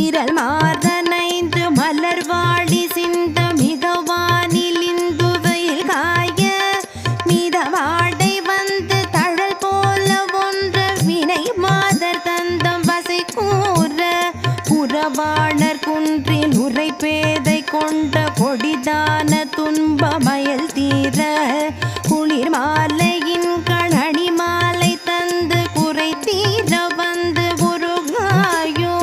வீரல் மார்தனைந்து மலர்வாழி சிந்த மிகவானில் இந்துவையில் காய மீதவாடை வந்து தழல் போல ஒன்ற வினை மாதர் தந்தம் வசை கூற புறவாணர் குன்றில் உரை பேதை கொண்ட கொடிதான துன்பமயல் தீர குளிர் மாலையின் கழனி மாலை தந்து குறை தீர வந்து உருகாயோ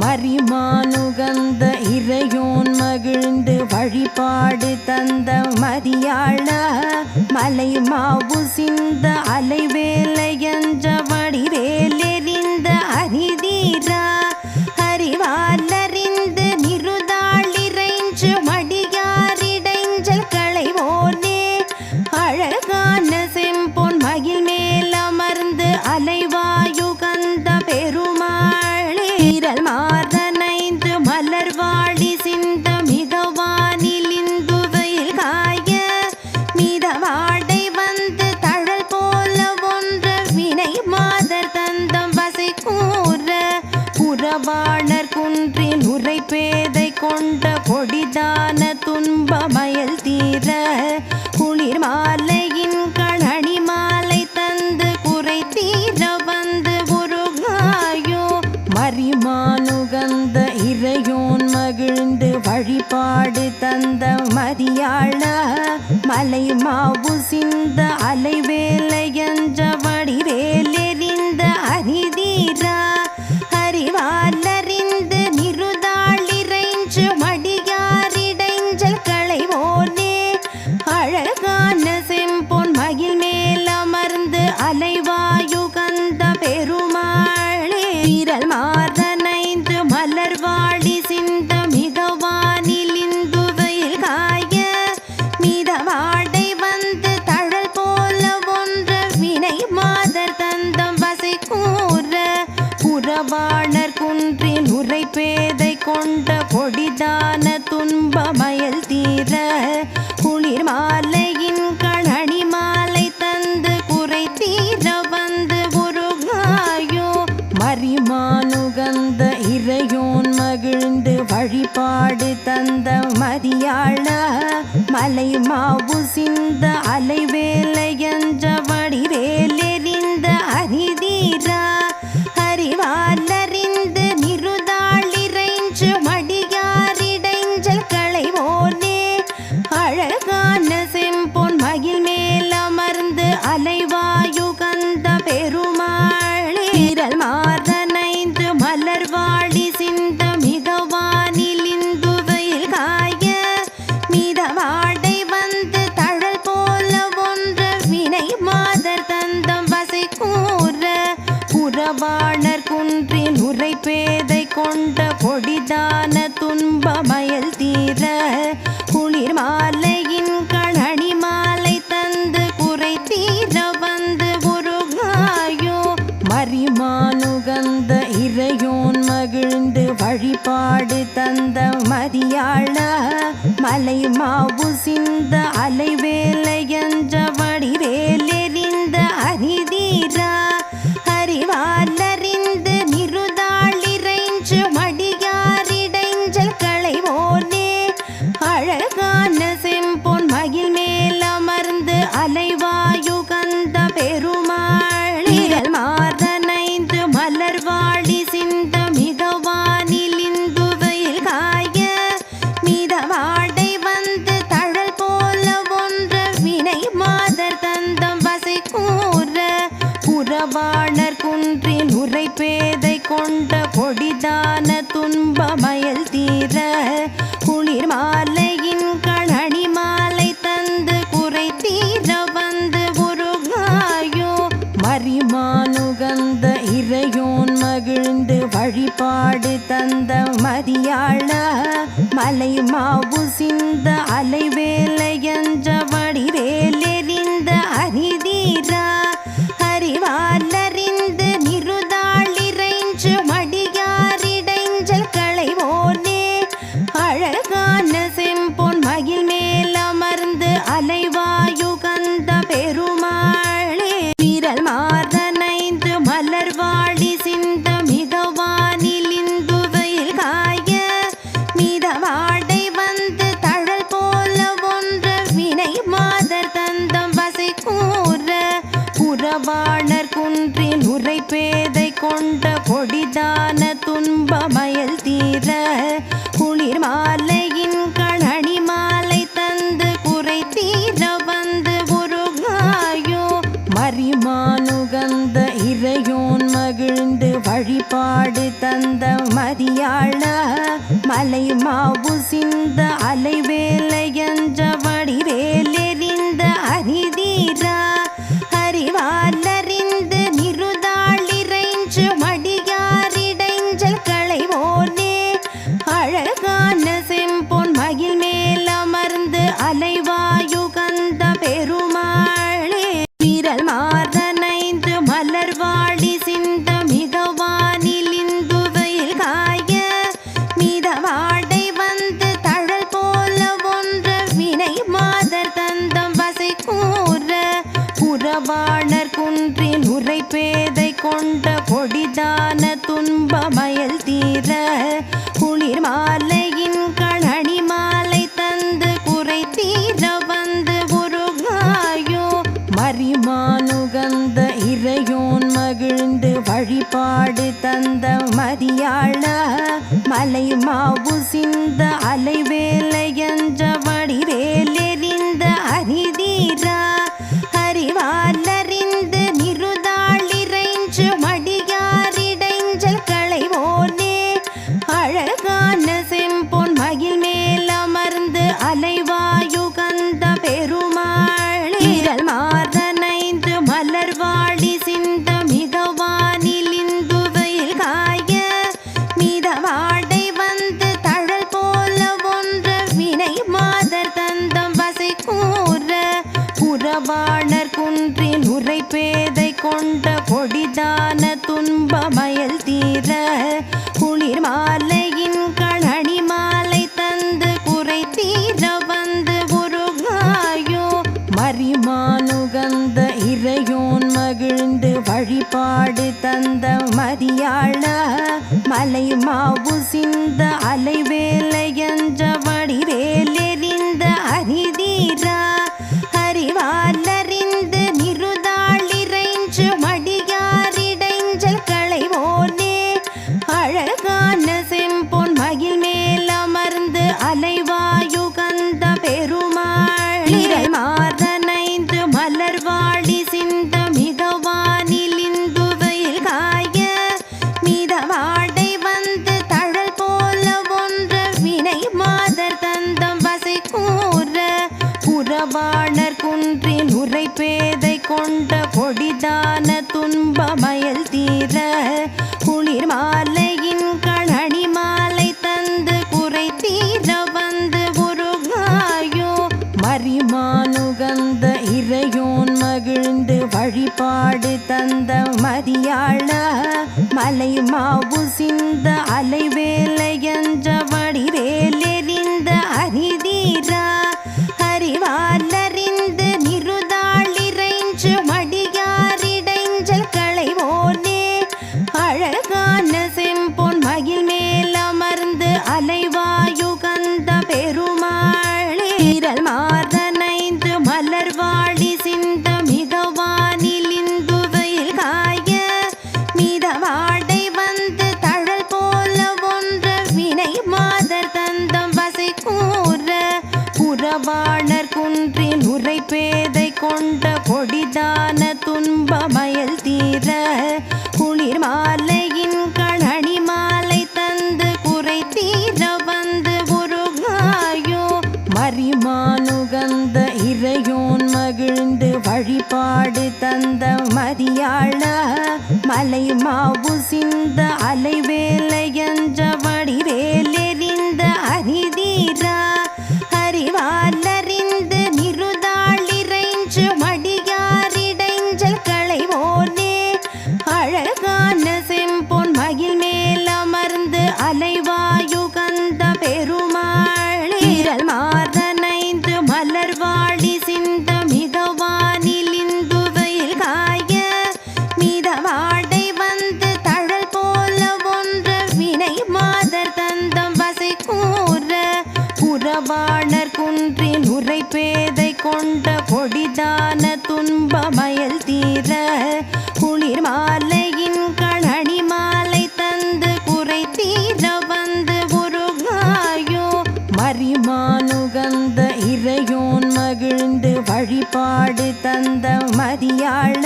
மரிமானுகந்த இறையோன் மகிழ்ந்து வழிபாடு தந்த மதியாள மலை மாவு சிந்த அலைவேலையஞ்ச வடிவேலெறிந்த அரிதீரா அறிவாலறிந்து நிருதாளிரைஞ்சு மடியாரிடைஞ்சல் களைவோனே அழகான செம்பொன் மகிழ் மேல் அமர்ந்து அலைவாயு கந்த பெருமாளே வீரல் மார்தனைந்து மலர்வாழி சிந்த மிகவானில் இந்துவையில் காய மீதவாடை வந்து தழல் போல ஒன்ற வினை மாதர் தந்தம் வசை கூற புறவாணர் குன்றில் உரை பேதை கொண்ட கொடிதான துன்பமயல் தீர குளிர் மாலையின் கழனி மாலை தந்து குறை தீர வந்து உருகாயோ மரிமானுகந்த இறையோன் மகிழ்ந்து வழிபாடு தந்த மதியாள மலை மாவு சிந்த அலைவேலையஞ்ச வடிவேலெறிந்த அரிதீரா அறிவாலறிந்து நிருதாளிரைஞ்சு மடியாரிடைஞ்சல் களைவோனே அழகான செம்பொன் மகிழ் மேல் அமர்ந்து அலைவாயு கந்த பெருமாளே வீரல் மார்தனைந்து மலர்வாழி சிந்த மிகவானில் இந்துவையில் காய மீதவாடை வந்து தழல் போல ஒன்ற வினை மாதர் தந்தம் வசை கூற புறவாணர் குன்றில் உரை பேதை கொண்ட கொடிதான துன்பமயல் தீர குளிர் மாலையின் கழனி மாலை தந்து குறை தீர வந்து உருகாயோ மரிமானுகந்த இறையோன் மகிழ்ந்து வழிபாடு தந்த மதியாள மலை மாவு சிந்த அலைவேலையஞ்ச வடிவேலெறிந்த அரிதீரா அறிவாலறிந்து நிருதாளிரைஞ்சு மடியாரிடைஞ்சல் களைவோனே அழகான செம்பொன் மகிழ் மேல் அமர்ந்து அலைவாயு கந்த பெருமாளே வீரல் மார்தனைந்து மலர்வாழி சிந்த மிகவானில் இந்துவையில் காய மீதவாடை வந்து தழல் போல ஒன்ற வினை மாதர் தந்தம் வசை கூற புறவாணர் குன்றில் உரை பேதை கொண்ட கொடிதான துன்பமயல் தீர குளிர் மாலையின் கழனி மாலை தந்து குறை தீர வந்து உருகாயோ மரிமானுகந்த இறையோன் மகிழ்ந்து வழிபாடு தந்த மதியாள மலை மாவு சிந்த அலைவேலையஞ்ச வடிவேலெறிந்த அரிதீரா அறிவாலறிந்து நிருதாளிரைஞ்சு மடியாரிடைஞ்சல் களைவோனே அழகான செம்பொன் மகிழ் மேல் அமர்ந்து அலைவாயு கந்த பெருமாளே வீரல் மார்தனைந்து மலர்வாழி சிந்த மிகவானில் இந்துவையில் காய மீதவாடை வந்து தழல் போல ஒன்ற வினை மாதர் தந்தம் வசை கூற புறவாணர் குன்றில் உரை பேதை கொண்ட கொடிதான துன்பமயல் தீர குளிர் மாலையின் கழனி மாலை தந்து குறை தீர வந்து உருகாயோ மரிமானுகந்த இறையோன் மகிழ்ந்து வழிபாடு தந்த மதியாள மலை மாவு சிந்த அலைவேலையஞ்ச வடிவேலெறிந்த அரிதீரா அறிவாலறிந்து நிருதாளிரைஞ்சு மடியாரிடைஞ்சல் களைவோனே அழகான செம்பொன் மகிழ் மேல் அமர்ந்து அலைவாயு கந்த பெருமாளே வீரல் மார்தனைந்து மலர்வாழி சிந்த மிகவானில் இந்துவையில் காய மதியாள மலை மாவு சிந்த அலைவேலையஞ்ச வடிவேலெறிந்த அரிதீரா அறிவாலறிந்து நிருதாளிரைஞ்சு மடியாரிடைஞ்சல் களைவோனே அழகான செம்பொன் மகிழ் மேலமர்ந்து அலைவாயுகந்த பெருமாளே விரல் மாறனைந்து மலர்வாடி சிந்த மிகவானில் இந்துவையில் காய மிதவாடை வந்து தழல் போல ஒன்ற வினை மாதர் தந்தம் வசை கூற புறவாணர் குன்றில் உரைப்பேதை கொண்ட பொடிதான துன்பமயல் தீர குளிர் மாலையின் கழனி மாலை தந்து குறை தீர வந்து உருகாயோ மரிமானுகந்த இறையோன் மகிழ்ந்து வழிபாடு தந்த மதியாள மலை மாவு சிந்த அலைவேலையஞ்ச வடிவேலெறிந்த அரிதீரா அறிவாலறிந்து நிருதாளிரைஞ்சு மடியாரிடைஞ்சல் களைவோனே அழகான செம்பொன் மகிழ் மேலமர்ந்து அலைவாயுகந்த பெருமாளே விரல் மாறனைந்து மலர்வாடி சிந்த மிகவானில் இந்துவையில் காய மிதவாடை வந்து தழல் போல ஒன்ற வினை மாதர் தந்தம் வசை கூற புறவாணர் குன்றில் உரைப்பேதை கொண்ட பொடிதான துன்பமயல் தீர குளிர் மாலையின் கழனி மாலை தந்து குறை தீர வந்து உருகாயோ மரிமானுகந்த இறையோன் மகிழ்ந்து வழிபாடு தந்த மதியாள மலை மாவு சிந்த அலைவேலையஞ்ச வடிவேலெறிந்த அரிதீரா அறிவாலறிந்து நிருதாளிரைஞ்சு மடியாரிடைஞ்சல் களைவோனே அழகான செம்பொன் மகிழ் மேலமர்ந்து அலைவாயுகந்த பெருமாளே மாதனைந்து மலர்வாடி சிந்த மிகவானில் இந்துவையில் காய மிதவாடை வந்து தழல் போல ஒன்ற வினை மாதர் தந்தம் வசை கூற புறவாணர் குன்றில் உரைப்பேதை கொண்ட பொடிதான துன்பமயல் தீர குளிர் மாலையின் கழனி மாலை தந்து குறை தீர வந்து உருகாயோ மரிமானுகந்த இறையோன் மகிழ்ந்து வழிபாடு தந்த மதியாள மலை மாவு சிந்த அலைவேலையஞ்ச வடிவேலெறிந்த அரிதீரா அறிவாலறிந்து நிருதாளிரைஞ்சு மடியாரிடைஞ்சல் களைவோனே அழகான செம்பொன் மகிழ் மேலமர்ந்து அலைவாயுகந்த பெருமாளே விரல் மாறனைந்து மலர்வாடி சிந்த மிகவானில் இந்துவையில் காய மிதவாடை வந்து தழல் போல ஒன்ற வினை மாதர் தந்தம் வசை கூற புறவாணர் குன்றில் உரைப்பேதை கொண்ட பொடிதான துன்பமயல் தீர குளிர் மாலையின் கழனி மாலை தந்து குறை தீர வந்து உருகாயோ மரிமானுகந்த இறையோன் மகிழ்ந்து வழிபாடு தந்த மதியாள மலை மாவு சிந்த அலைவேலையஞ்ச வடிவேலெறிந்த அரிதீரா அறிவாலறிந்து நிருதாளிரைஞ்சு மடியாரிடைஞ்சல் களைவோனே அழகான செம்பொன் மகிழ் மேலமர்ந்து அலைவாயுகந்த பெருமாளே விரல் மாறனைந்து மலர்வாடி சிந்த மிகவானில் இந்துவையில் காய மிதவாடை வந்து தழல் போல ஒன்ற வினை மாதர் தந்தம் வசை கூற புறவாணர் குன்றில் உரைப்பேதை கொண்ட பொடிதான துன்பமயல் தீர குளிர் மாலையின் கழனி மாலை தந்து குறை தீர வந்து உருகாயோ மரிமானுகந்த இறையோன் மகிழ்ந்து வழிபாடு தந்த மதியாள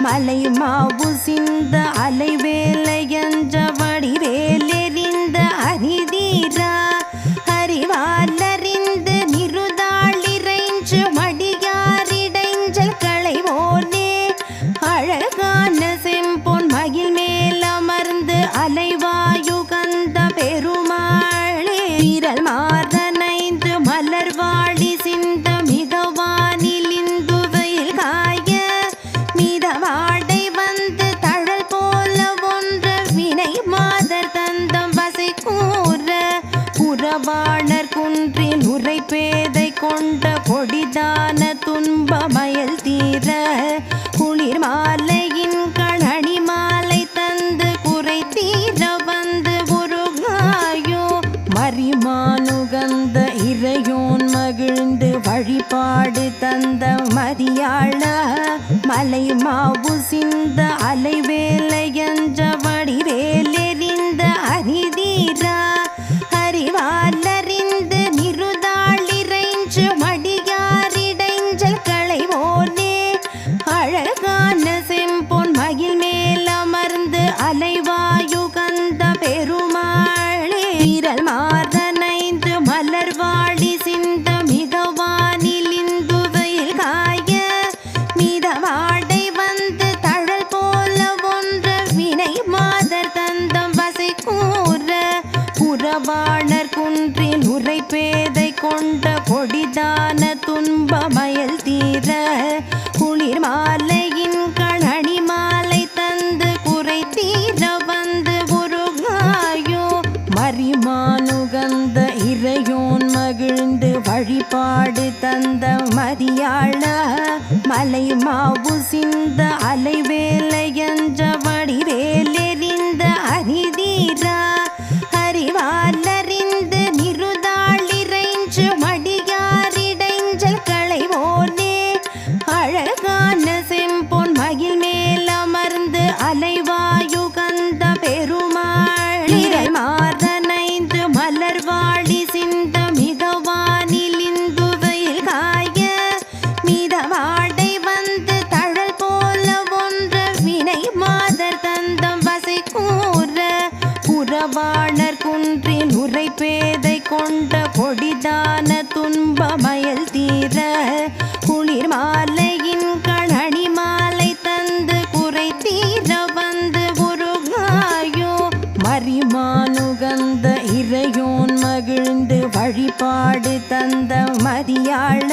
மலை மாவு சிந்த அலைவேலையஞ்ச வடிவேலெறிந்த அரிதீரா அறிவாலறிந்து நிருதாளிரைஞ்சு மடியாரிடைஞ்சல் களைவோனே அழகான செம்பொன் மகிழ் மேலமர்ந்து அலைவாயுகந்த பெருமாளே விரல் மார்தனைந்து மலர்வாழி சிந்த மிகவானில் இந்துவையில் காய மிதவாடை வந்து தழல் போல ஒன்ற வினை மாதர் தந்தம் வசை கூற புறவாணர் குன்றில் உரை பேதை கொண்ட பொடிதான துன்பமயல் தீர குளிர் மாலையின் கணனி மாலை தந்து குறை தீர வந்து உருகாயோ மரிமானுகந்த இறையோன் மகிழ்ந்து வழிபாடு தந்த மதியாள மலை மாவு சிந்த அலைவேலையஞ்ச வடிவேலெறிந்த அரிதீரா அறிவாலறிந்து நிருதாளிரைஞ்சு மடியாரிடைஞ்சல் களைவோனே அழகான செம்பொன் மகிழ் மேலமர்ந்து அலைவாயுகந்த பெருமாளே விரல் மார்தனைந்து மலர்வாழி சிந்த மிகவானில் இந்துவையில் காய மிதவாடை வந்து தழல் போல ஒன்ற வினை மாதர் தந்தம் வசை கூற புறவாணர் குன்றில் உரை பேதை கொண்ட பொடிதான துன்பமயல் தீர குளிர் மாலையின் கணனி மாலை தந்து குறை தீர வந்து உருகாயோ மரிமானுகந்த இறையோன் மகிழ்ந்து வழிபாடு தந்த மதியாள மலை மாவு சிந்த அலைவேலையஞ்ச வடிவேலெறிந்த அரிதீரா அறிவாலறிந்து நிருதாளிரைஞ்சு மடியாரிடைஞ்சல் களைவோனே அழகான செம்பொன் மகிழ் மேலமர்ந்து அலைவாயுகந்த பெருமாளே மார்தனைந்து மலர்வாழி சிந்த மிகவானில் இந்துவையில் காய மிதவாடை வந்து தழல் போல ஒன்ற வினை மாதர் தந்தம் வசை கூற புறவாணர் குன்றில் உரை பேதை கொண்ட பொடிதான துன்பமயல் தீர குளிர் மாலையின் கணனி மாலை தந்து குறை தீர வந்து உருகாயோ மரிமானுகந்த இறையோன் மகிழ்ந்து வழிபாடு தந்த மதியாள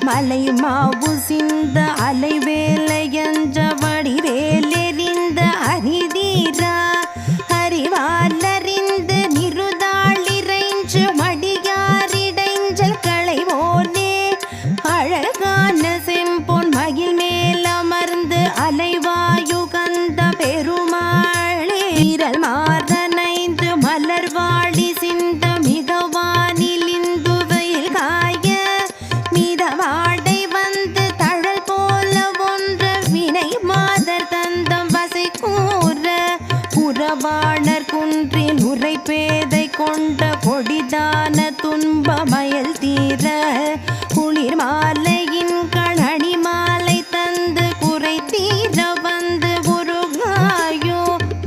மலை மாவு சிந்த அலைவேலையஞ்ச வடிவேலெறிந்த அரிதீரா அறிவாலறிந்து நிருதாளிரைஞ்சு மடியாரிடைஞ்சல் களைவோனே அழகான செம்பொன் மகிழ் மேலமர்ந்து அலைவாயுகந்த பெருமாளே விரல் மார்தனைந்து மலர்வாழி சிந்த மிகவானில் இந்துவையில் காய மிதவாடை வந்து தழல் போல ஒன்ற வினை மாதர் தந்தம் வசை கூற புறவாணர் குன்றில் உரை பேதை கொண்ட பொடிதான துன்பமயல் தீர குளிர் மாலையின் கணனி மாலை தந்து குறை தீர வந்து உருகாயோ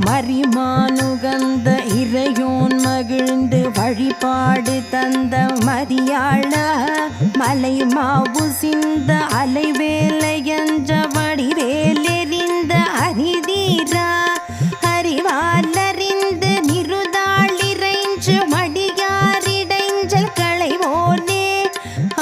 மரிமானுகந்த இறையோன் மகிழ்ந்து வழிபாடு தந்த மதியாள மலை மாவு சிந்த அலைவேலையஞ்ச வடிவேலெறிந்த அரிதீரா அறிவாலறிந்து நிருதாளிரைஞ்சு மடியாரிடைஞ்சல் களைவோனே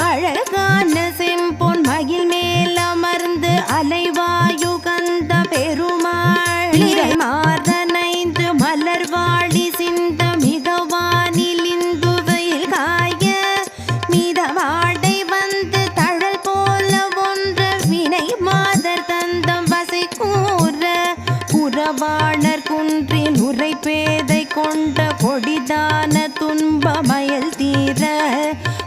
அழகான செம்பொன் மகிழ் மேலமர்ந்து அலைவாயுகந்த பெருமாளே மார்தனைந்து மலர்வாழி சிந்த மிகவானில் இந்துவையில் காய மிதவாடை வந்து தழல் போல ஒன்ற வினை மாதர் தந்தம் வசை கூற புறவாணர் குன்றில் உரை பேதை கொண்ட பொடிதான துன்பமயல் தீர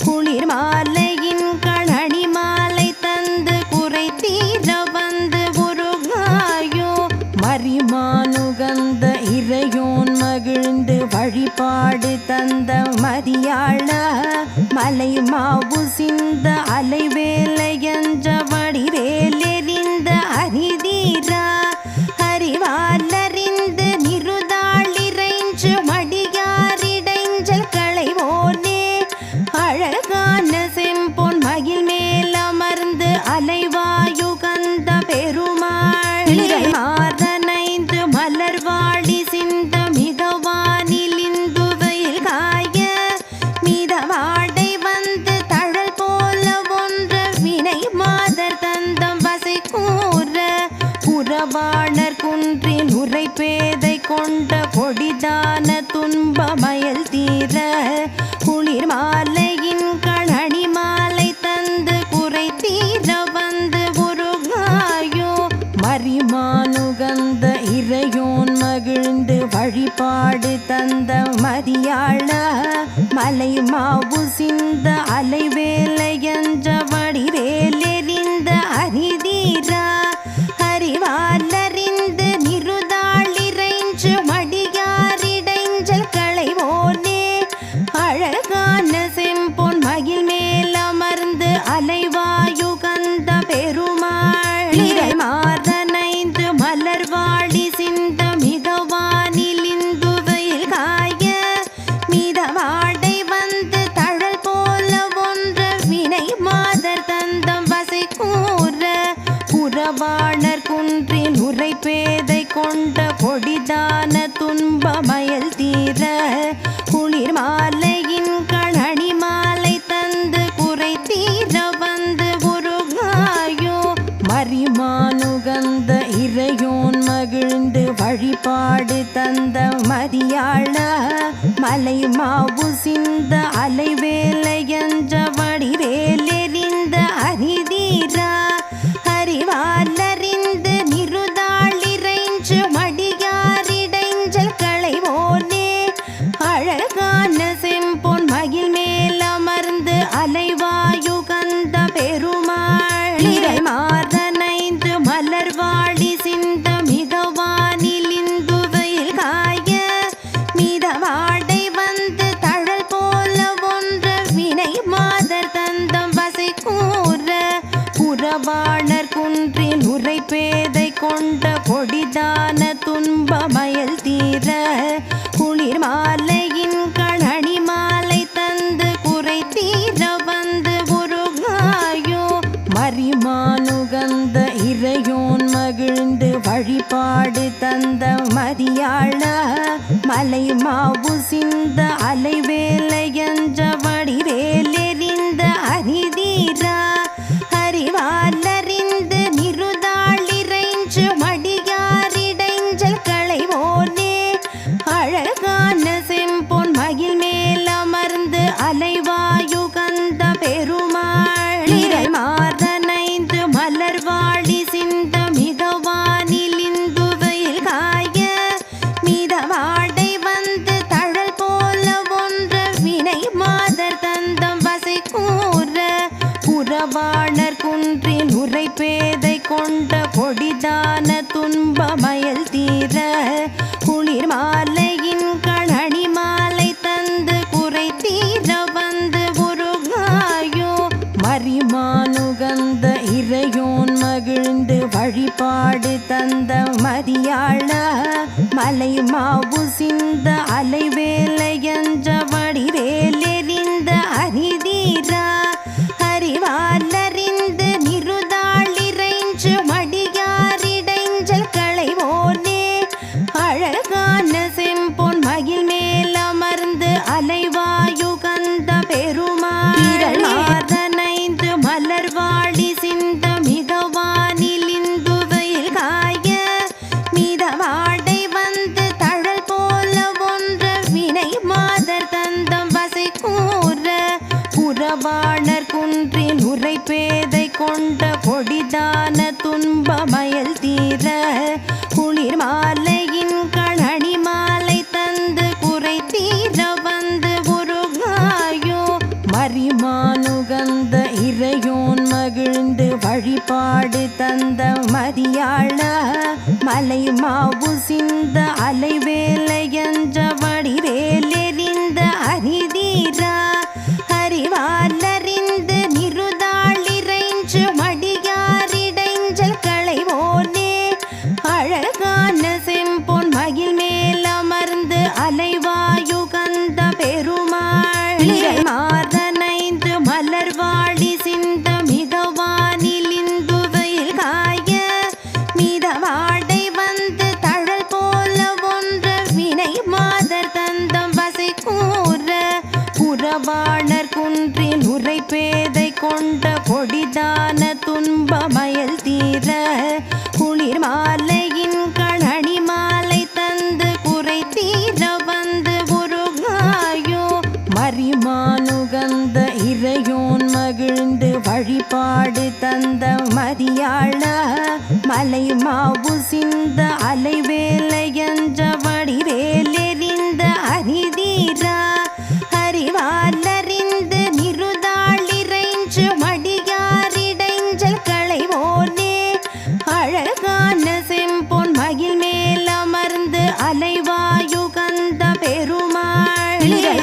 குளிர் மாலையின் கணனி மாலை தந்து குறை தீர வந்து உருகாயோ மரிமானுகந்த இறையோன் மகிழ்ந்து வழிபாடு தந்த மதியாள மலை மாவு சிந்த அலைவேலையஞ்ச வடிவேலெறிந்த அரிதீரா அறிவாலறிந்து நிருதாளிரைஞ்சு மடியாரிட பேதை கொண்ட கொடிதான துன்பமயல் தீர குளிர் மாலையின் கணனி மாலை தந்து குறை தீர வந்து உருகாயோ மரிமானுகந்த இறையோன் மகிழ்ந்து வழிபாடு தந்த மதியாள மலை மாவு சிந்த அலைவேலை என்ற வடிவேலெறிந்த அரிதீரா அறிவாலறிந்து நிருதாளிரைஞ்சு மடியாரிடைஞ்சல் களைவோனே அழகான செம்பொன் மகிழ் மேல் அமர்ந்து அலைவாயு கந்த பெருமாள் மாதனைந்து மலர்வாடி சிந்த மிதவானில் இந்துவையில் காய மிதவாடை வந்து தழல் போல ஒன்ற வினை மாதர் தந்தம் வசை கூற புறவாணர் குன்றில் உரை பேதை கொண்ட கொடிதான துன்பமயல் தீர குளிர் மாலையின் கணனி மாலை தந்து குறை தீர வந்து உருகாயோ மரிமானுகந்த இறையோன் மகிழ்ந்து வழிபாடு தந்த மதியாள மலை மாவு சிந்த அலைவேலை என்ற வடிவேலெறிந்த அரிதீரா அறிவாலறிந்து நிருதாளிரைஞ்சு மடியாரிடைஞ்சல் களைவோனே அழகான செம்பொன் மகிழ் மேல் அமர்ந்து அலைவாயு கந்த பெருமாள் மாதனைந்து மலர்வாடி சிந்த மிதவானில் இந்துவையில் காய மிதவாடை வந்து தழல் போல ஒன்ற வினை மாதர் தந்தம் வசை கூற புறவாணர் குன்றில் உரை பேதை கொண்ட கொடிதான துன்பமயல் தீர குளிர் மாலையின் கணனி மாலை தந்து குறை தீர வந்து உருகாயோ மரிமானுகந்த இறையோன் மகிழ்ந்து வழிபாடு தந்த மதியாள மலை மாவு சிந்த அலைவேலை என்ற வடிவேலெறிந்த அரிதீரா அறிவாலறிந்து நிருதாளிரைஞ்சு மடியாரிடைஞ்சல் களைவோனே அழகான செம்பொன் மகிழ் மேல் அமர்ந்து அலைவாயு கந்த பெருமாள் மாதனைந்து மலர்வாடி சிந்த மிதவானில் இந்துவையில் காய மிதவாடை வந்து தழல் போல ஒன்ற வினை மாதர் தந்தம் வசை கூற புறவாணர் குன்றில் உரை பேதை கொண்ட கொடிதான துன்பமயல் தீர குளிர் மாலையின் கணனி மாலை தந்து குறை தீர வந்து உருகாயோ மரிமானுகந்த இறையோன் மகிழ்ந்து வழிபாடு தந்த மதியாள மலை மாவு சிந்த அலைவேலை என்ற வடிவேலெறிந்த அரிதீரா அறிவாலறிந்து நிருதாளிரைஞ்சு மடியாரிடைஞ்சல் களைவோனே அழகான செம்பொன் மகிழ் மேல் அமர்ந்து அலைவாயு கந்த பெருமாள் மாதனைந்து மலர்வாடி சிந்த மிதவானில் இந்துவையில் காய மிதவாடை வந்து தழல் போல ஒன்ற வினை மாதர் தந்தம் வசை கூற புறவாணர் குன்றில் உரை பேதை கொண்ட கொடிதான துன்பமயல் தீர குளிர் மாலையின் கணனி மாலை தந்து குறை தீர வந்து உருகாயோ மரிமானுகந்த இறையோன் மகிழ்ந்து வழிபாடு தந்த மதியாள மலை மாவு சிந்த அலைவேலை என்ற வடிவேலெறிந்த அரிதீரா அறிவாலறிந்து நிருதாளிரைஞ்சு மடியாரிடைஞ்சல் களைவோனே அழகான செம்பொன் மகிழ் மேல் அமர்ந்து அலைவாயு கந்த பெருமாள் மாதனைந்து மலர்வாடி சிந்த மிதவானில் இந்துவையில் காய மிதவாடை வந்து தழல் போல ஒன்ற வினை மாதர் தந்தம் வசை கூற புறவாணர் குன்றில் உரை பேதை கொண்ட கொடிதான துன்பமயல் தீர குளிர் மாலையின் கணனி மாலை மரிமானுகந்த இறையோன் மகிழ்ந்து வழிபாடு தந்த மதியாள மலை மாவு சிந்த அலைவேலையஞ்ச வடிவேலெறிந்த அரிதீரா அறிவாலறிந்து நிருதாளிரைஞ்சு மடியாரிடைஞ்சல் களைவோனே அழகான செம்பொன் மகிழ் மேலமர்ந்து அலைவாயுகந்த பெருமாள்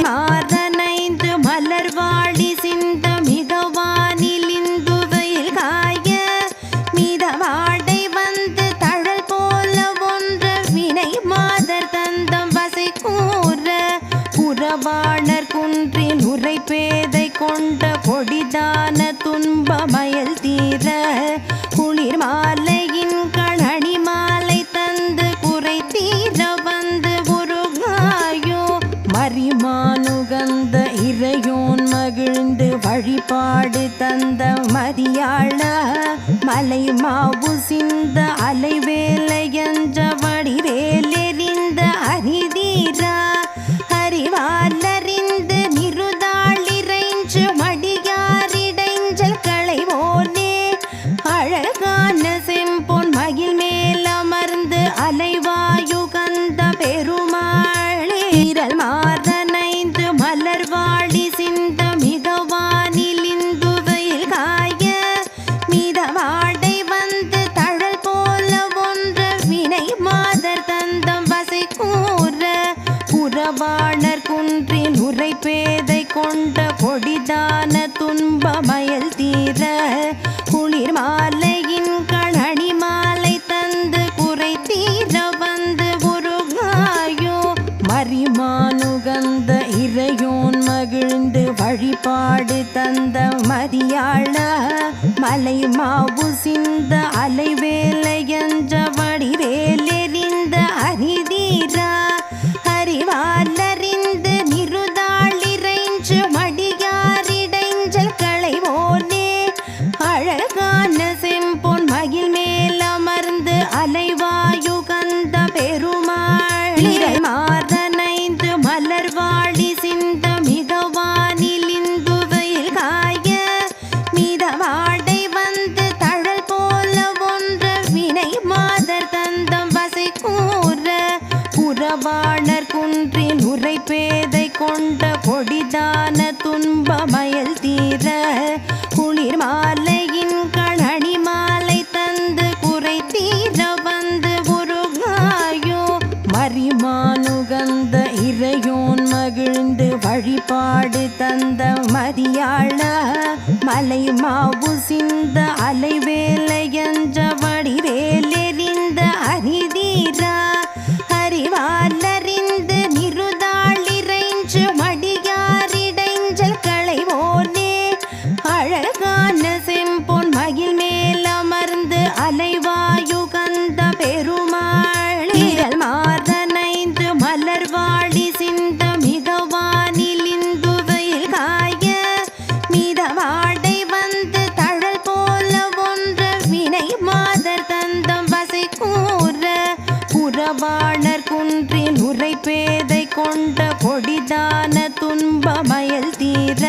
மாதனைந்து மலர்வாடி சிந்த மிதவானிலிந்துவையில் காய மிதவாடை வந்து தழல் போல ஒன்ற வினை மாதர் தந்தம் வசை கூற புறவாணர் குன்றில் உரைப்பேதை கொண்ட கொடிதான துன்பமயல் தீர குளிர் மாலையின் கணனி மாலை தந்து குறை தீர வந்து உருகாயோ மரிமானுகந்த இறையோன் மகிழ்ந்து வழிபாடு தந்த மதியாள மலை மாவு சிந்த அலைவேலையஞ்ச வடிவேலெறிந்த அரிதீரா அறிவாலறிந்து நிருதாளிரைஞ்சு மடியாரிடைஞ்சல் களைவோனே அழகான செம்பொன் மகிழ் மேலமர்ந்து அலைவாயுகந்த பெருமாளே இரல் மாதனைந்து மலர்வாடி சிந்த மிதவானிலிந்துவையில் காய மிதவாடை வந்து தழல் போல ஒன்ற வினை மாதர் தந்தம் வசை கூற புறவாணர் குன்றில் உரைப்பேதை கொண்ட கொடிதான துன்பமயல் தீர குளிர் மாலையின் கணனி மாலை தந்து குறை தீர வந்து உருகாயோ மரிமானுகந்த இறையோன் மகிழ்ந்து வழிபாடு தந்த மதியாள மலை மாவு சிந்த அலைவேலையஞ்ச வடிவேலெறிந்த அரிதீரா அறிவாலறிந்து நிருதாளிரைஞ்சு மடியாரிடைஞ்சல் களைவோனே அழகான செம்பொன் மகிழ் மேலமர்ந்து அலைவாயுகந்த பெருமாள் மாதனைந்து மலர்வாடி சிந்த மிதவானிலிந்துவையில் காய மிதவாடை வந்து தழல் போல ஒன்ற வினை மாதர் தந்தம் வசை கூற புறவாணர் குன்றில் உரைப்பேதை கொண்ட கொடிதான துன்பமயல் தீர குளிர் மாலையின் கணனி மாலை தந்து குறை தீர வந்து உருகாயோ மரிமானுகந்த இறையோன் மகிழ்ந்து வழிபாடு தந்த மதியாள மலை மாவு சிந்த அலைவேலையஞ்ச வடிவேலெறிந்த அரிதீரா அறிவாலறிந்து நிருதாளிரைஞ்சு மடியாரிடைஞ்சல் களைவோனே அழகான செம்பொன் மகிழ் மேலமர்ந்து அலைவாயுகந்த பெருமாள் இரல் மாதனைந்து மலர்வாடி சிந்த மிதவானிலிந்துவையில் காய மிதவாடை வந்து தழல் போல ஒன்ற வினை மாதர் தந்தம் வசை கூற புறவாணர் குன்றில் உரைப்பேதை கொண்ட கொடிதான துன்பமயல் தீர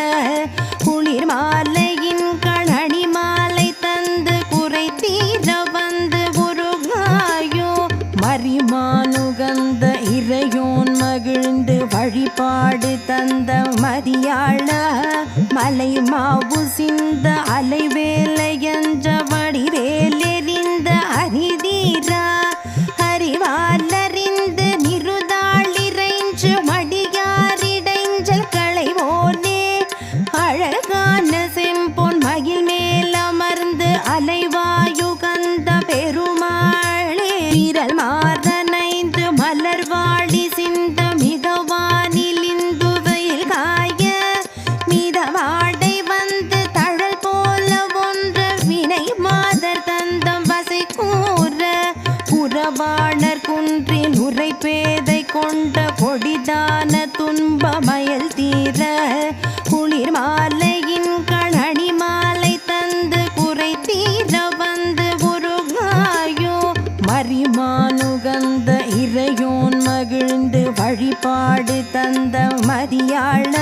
குளிர் மாலையின் கணனி மாலை தந்து குறை தீர வந்து உருகாயோ மரிமானுகந்த இறையோன் மகிழ்ந்து வழிபாடு தந்த மதியாள மலை மாவு சிந்த அலைவேலையஞ்ச வடிவேலெறிந்த அரிதீரா அறிவாலறிந்து நிருதாளிரைஞ்சு மடியாரிடைஞ்சல் களைவோனே அழகான செம்பொன் மகிழ் மேலமர்ந்து அலைவாயுகந்த பெருமாளே விரல் மாதனைந்து மலர்வாடி சிந்த மிதவானிலிந்துவையில் காய மிதவாடை வந்து தழல் போல ஒன்ற வினை மாதர் தந்தம் வசை கூற புறவாணர் குன்றில் உரைப்பேதை கொண்ட கொடிதான துன்பமயல் தீர குளிர் மாலையின் கணனி மாலை தந்து குறை தீர வந்து உருகாயோ மரிமானுகந்த இறையோன் மகிழ்ந்து வழிபாடு தந்த மதியாள மதியாள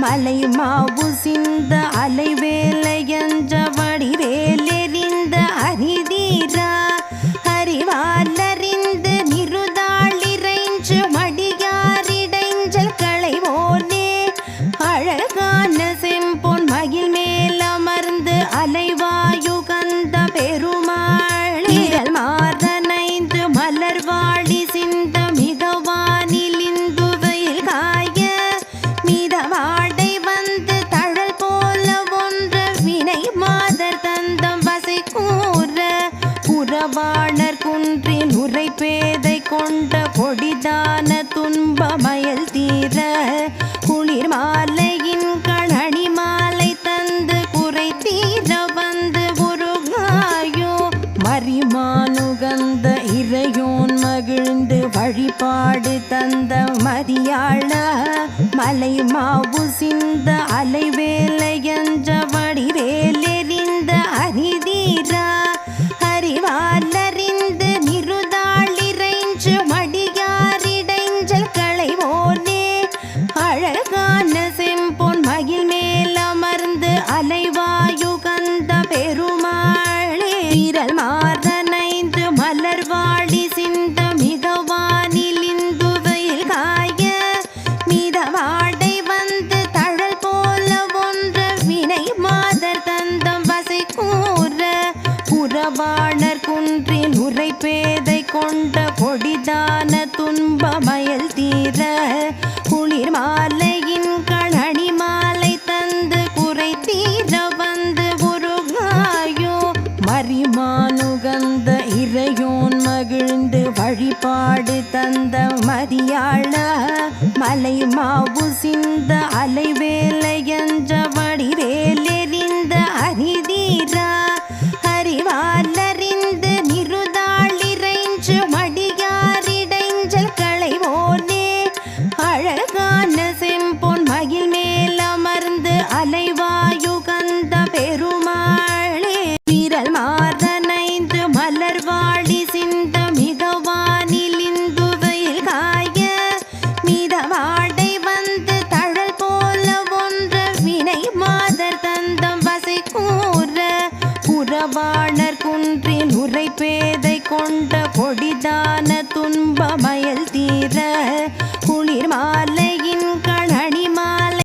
மலை மாவு சிந்த அலைவேலையஞ்ச வடிவேலெறிந்த அரிதீரா அறிவாலறிந்து நிருதாளிரைஞ்சு மடியாரிடைஞ்சல் களைவோனே அழகான செம்பொன் மகிழ் மேலமர்ந்து அலைவாயு கந்த பெருமாள் நிழல் மாறனைந்து மலர்வாடி சிந்த மிதவானில் இந்து வெயில் காய மிதவாடை வந்து தழல் போல ஒன்ற வினை மாதர் தந்தம் வசை கூற புறவாணர் குன்றில் உரை பேதை கொண்ட கொடிதான துன்பமயல் தீர குளிர் மாலையின் கணனி மாலை தந்து குறை தீர வந்து உருகாயோ மரிமானுகந்த இறையோன் மகிழ்ந்து வழிபாடு தந்த மதியாள மலை மாவு சிந்த அலைவேலையஞ்ச வடிவேலெறிந்த அரிதீரா அறிவாலறிந்து நிருதாளிரைஞ்சு மடியாரிடைஞ்சல் களைவோனே அழகான செம்பொன் மகிழ் மேலமர்ந்து அலைவாயு கந்த பெருமாளே விரல் மாறனைந்து மலர்வாடி சிந்த மிதவானில் இந்து வெயில் காய மிதவாடை வந்து தழல் போல ஒன்ற வினை மாதர் தந்தம் வசை கூற புறவாணர் குன்றில் உரை பேதை கொண்ட கொடிதான துன்பமயல் தீர குளிர் மாலையின் கணனி மாலை தந்து குறை தீர வந்து உருகாயோ மரிமானுகந்த இறையோன் மகிழ்ந்து வழிபாடு தந்த மதியாள மலை மாவு சிந்த அலைவேலையஞ்ச வடிவேலெறிந்த அரிதீரா அறிவாலறிந்து நிருதாளிரைஞ்சு மடியாரிடைஞ்சல் களைவோனே அழகான செம்பொன் மகிழ் மேலமர்ந்து அலைவாயு கந்த பெருமாளே விரல் மாறனைந்து மலர்வாடி சிந்த மிதவானில் இந்து வெயில் காய மிதவாடை வந்து தழல் போல ஒன்ற வினை மாதர் தந்தம் வசை கூற புறவாணர் குன்றில் உரை பேதை கொண்ட கொடிதான துன்பமயல் தீர குளிர் மாலையின்